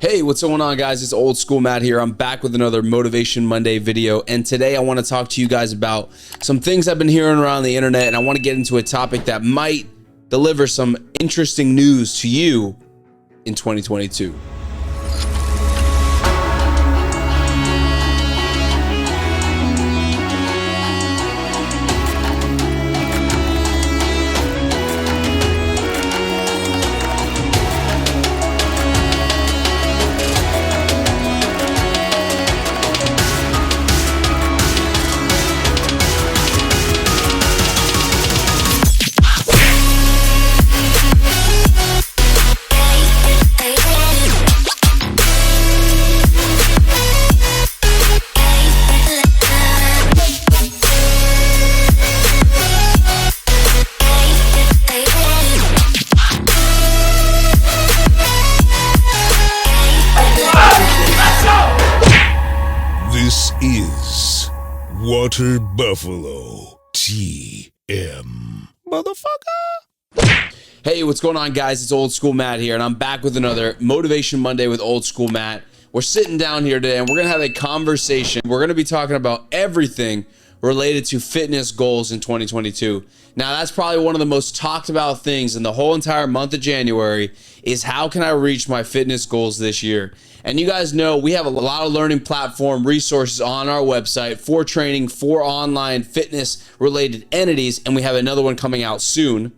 Hey, what's going on, guys? It's Old School Matt here. I'm back with another Motivation Monday video, and today I want to talk to you guys about some things I've been hearing around the internet, and I want to get into a topic that might deliver some interesting news to you in 2022. This is Water Buffalo TM. Motherfucker. Hey, what's going on, guys? It's Old School Matt here, and I'm back with another Motivation Monday with Old School Matt. We're sitting down here today, and we're going to have a conversation. We're going to be talking about everything related to fitness goals in 2022. Now, that's probably one of the most talked about things in the whole entire month of January is how can I reach my fitness goals this year? And you guys know we have a lot of learning platform resources on our website for training for online fitness related entities, and we have another one coming out soon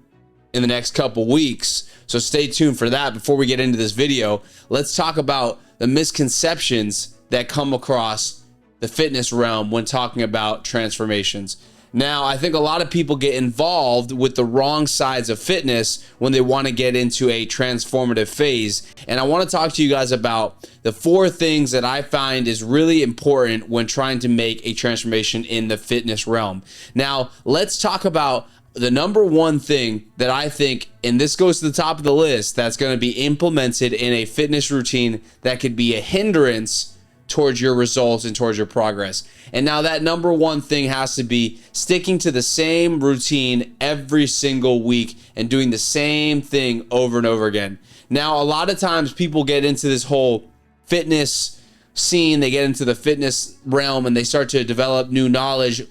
in the next couple weeks. So stay tuned for that. Before we get into this video, let's talk about the misconceptions that come across the fitness realm when talking about transformations. Now, I think a lot of people get involved with the wrong sides of fitness when they want to get into a transformative phase. And I want to talk to you guys about the 4 things that I find is really important when trying to make a transformation in the fitness realm. Now, let's talk about the number one thing that I think, and this goes to the top of the list, that's going to be implemented in a fitness routine that could be a hindrance towards your results and towards your progress. And now that number one thing has to be sticking to the same routine every single week and doing the same thing over and over again. Now, a lot of times people get into this whole fitness scene, they get into the fitness realm and they start to develop new knowledge,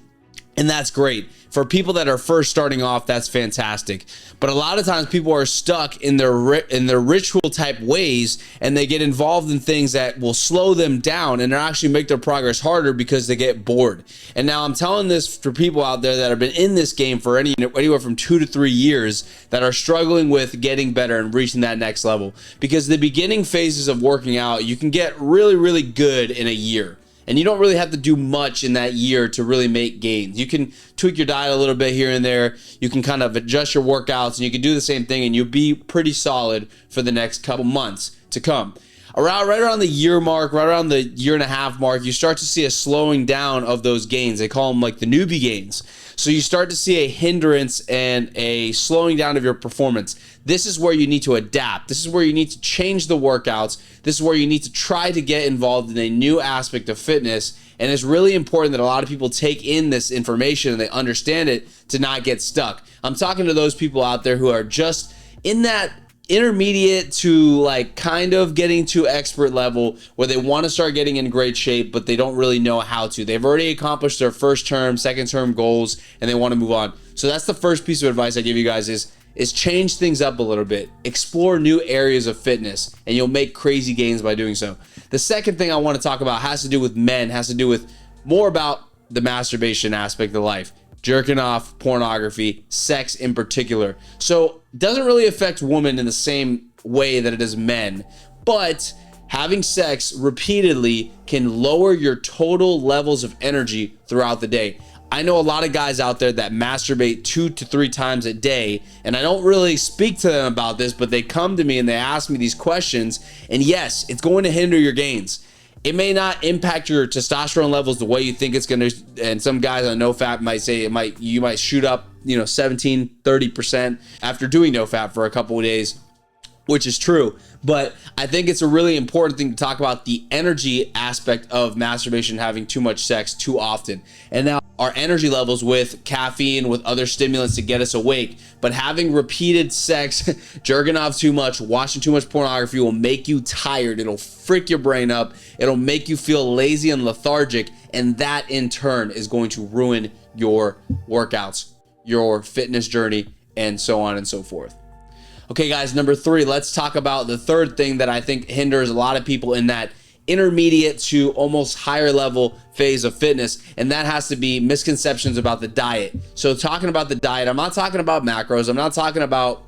and that's great. For people that are first starting off, that's fantastic. But a lot of times people are stuck in their ritual type ways, and they get involved in things that will slow them down and actually make their progress harder because they get bored. And now I'm telling this for people out there that have been in this game for anywhere from 2 to 3 years that are struggling with getting better and reaching that next level. Because the beginning phases of working out, you can get really, really good in a year. And you don't really have to do much in that year to really make gains. You can tweak your diet a little bit here and there. You can kind of adjust your workouts, and you can do the same thing, and you'll be pretty solid for the next couple months to come. Right around the year mark, right around the year and a half mark, you start to see a slowing down of those gains. They call them like the Newbie Gains. So you start to see a hindrance and a slowing down of your performance. This is where you need to adapt. This is where you need to change the workouts. This is where you need to try to get involved in a new aspect of fitness. And it's really important that a lot of people take in this information and they understand it to not get stuck. I'm talking to those people out there who are just in that intermediate to like kind of getting to expert level where they want to start getting in great shape, but they don't really know how to. They've already accomplished their first term, second term goals, and they want to move on. So that's the first piece of advice I give you guys is change things up a little bit. Explore new areas of fitness, and you'll make crazy gains by doing so. The second thing I want to talk about has to do with men, has to do with more about the masturbation aspect of life. Jerking off, pornography, sex in particular. So it doesn't really affect women in the same way that it does men, but having sex repeatedly can lower your total levels of energy throughout the day. I know a lot of guys out there that masturbate 2 to 3 times a day, and I don't really speak to them about this, but they come to me and they ask me these questions, and yes, it's going to hinder your gains. It may not impact your testosterone levels the way you think it's going to, and some guys on no fat might say you might shoot up, 17-30% after doing no fat for a couple of days, which is true. But I think it's a really important thing to talk about the energy aspect of masturbation, having too much sex too often. And now our energy levels with caffeine, with other stimulants to get us awake. But having repeated sex, jerking off too much, watching too much pornography will make you tired. It'll freak your brain up. It'll make you feel lazy and lethargic. And that in turn is going to ruin your workouts, your fitness journey, and so on and so forth. Okay, guys, number 3, let's talk about the third thing that I think hinders a lot of people in that intermediate to almost higher level phase of fitness, and that has to be misconceptions about the diet. So talking about the diet, I'm not talking about macros, I'm not talking about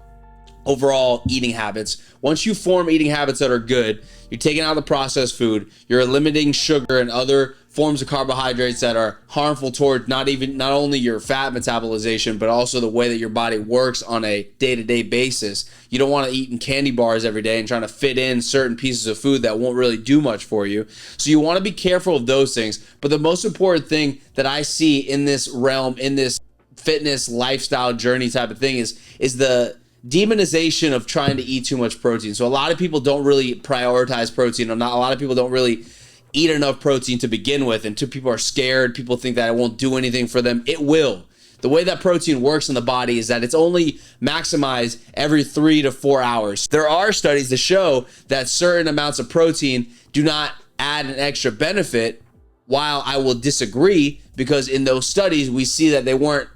overall eating habits. Once you form eating habits that are good, you're taking out the processed food, you're eliminating sugar and other forms of carbohydrates that are harmful toward not only your fat metabolization, but also the way that your body works on a day-to-day basis. You don't want to eat candy bars every day and trying to fit in certain pieces of food that won't really do much for you. So you want to be careful of those things. But the most important thing that I see in this realm, in this fitness lifestyle journey type of thing is the demonization of trying to eat too much protein. So a lot of people don't really prioritize protein, or not a lot of people don't really eat enough protein to begin with, and people are scared. People think that it won't do anything for them. It will. The way that protein works in the body is that it's only maximized every 3 to 4 hours. There are studies to show that certain amounts of protein do not add an extra benefit, while I will disagree, because in those studies we see that they weren't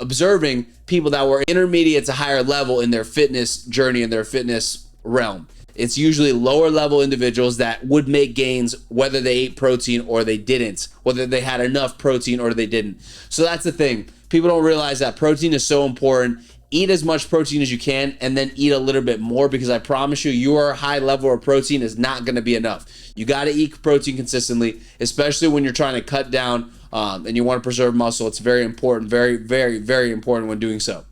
observing people that were intermediate to higher level in their fitness journey, in their fitness realm. It's usually lower level individuals that would make gains whether they ate protein or they didn't, whether they had enough protein or they didn't. So that's the thing. People don't realize that protein is so important. Eat as much protein as you can, and then eat a little bit more, because I promise you, your high level of protein is not going to be enough. You got to eat protein consistently, especially when you're trying to cut down and you want to preserve muscle. It's very important, very, very, very important when doing so.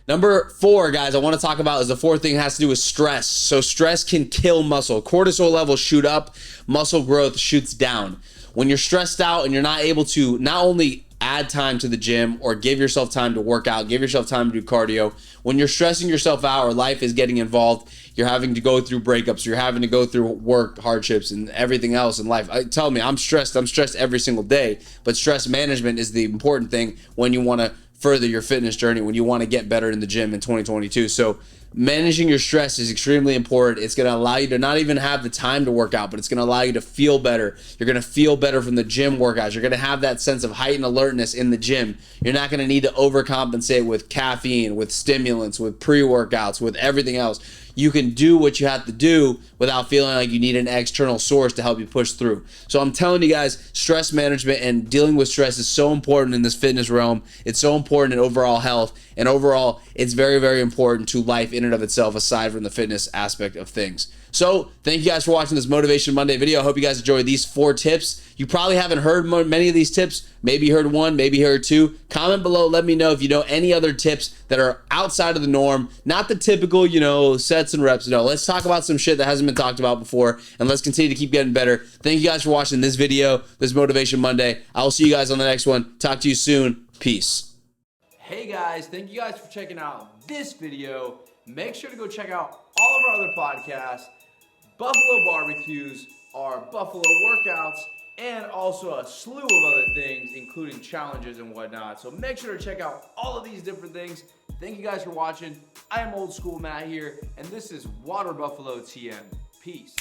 Number 4, guys, I want to talk about is the fourth thing has to do with stress. So stress can kill muscle. Cortisol levels shoot up, muscle growth shoots down. When you're stressed out and you're not able to not only add time to the gym or give yourself time to work out, give yourself time to do cardio, when you're stressing yourself out or life is getting involved, you're having to go through breakups, you're having to go through work hardships and everything else in life. Tell me, I'm stressed every single day, but stress management is the important thing when you want to further your fitness journey, when you want to get better in the gym in 2022. So managing your stress is extremely important. It's going to allow you to not even have the time to work out, but it's going to allow you to feel better. You're going to feel better from the gym workouts. You're going to have that sense of heightened alertness in the gym. You're not going to need to overcompensate with caffeine, with stimulants, with pre-workouts, with everything else. You can do what you have to do without feeling like you need an external source to help you push through. So I'm telling you guys, stress management and dealing with stress is so important in this fitness realm. It's so important in overall health, and overall, it's very, very important to life in and of itself, aside from the fitness aspect of things. So thank you guys for watching this Motivation Monday video. I hope you guys enjoyed these 4 tips. You probably haven't heard many of these tips. Maybe you heard 1, maybe you heard 2. Comment below, let me know if you know any other tips that are outside of the norm, not the typical, sets and reps. No, let's talk about some shit that hasn't been talked about before, and let's continue to keep getting better. Thank you guys for watching this video, this Motivation Monday. I will see you guys on the next one. Talk to you soon. Peace. Hey guys, thank you guys for checking out this video. Make sure to go check out all of our other podcasts, Buffalo Barbecues, our Buffalo workouts, and also a slew of other things, including challenges and whatnot. So make sure to check out all of these different things. Thank you guys for watching. I am Old School Matt here, and this is Water Buffalo TM. Peace.